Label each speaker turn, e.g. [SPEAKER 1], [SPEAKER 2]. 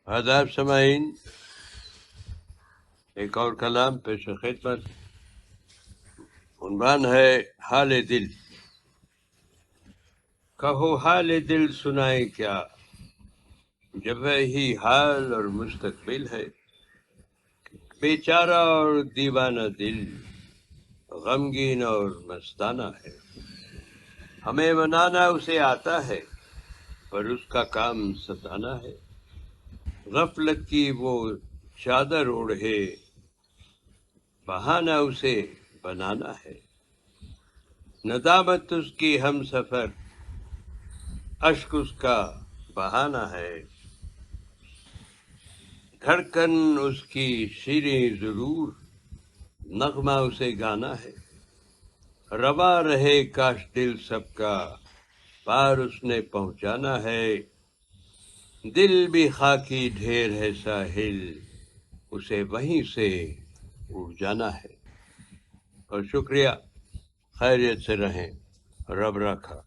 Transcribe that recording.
[SPEAKER 1] آداب سامعین، ایک اور کلام پیش خدمت۔ عنوان ہے حال دل۔ کہو حال دل سنائے کیا، جب وہی حال اور مستقبل ہے۔ بیچارہ اور دیوانہ دل، غمگین اور مستانہ ہے۔ ہمیں منانا اسے آتا ہے، پر اس کا کام ستانا ہے۔ غفلت کی وہ چادر اوڑھے، بہانہ اسے بنانا ہے۔ ندامت اس کی ہم سفر، اشک اس کا بہانہ ہے۔ دھڑکن اس کی شیریں ضرور، نغمہ اسے گانا ہے۔ رواں رہے کاش دل سب کا، پار اس نے پہنچانا ہے۔ دل بھی خاکی ڈھیر ہے ساحل، اسے وہیں سے اٹھ جانا ہے۔ اور شکریہ، خیریت سے رہیں، رب رکھا۔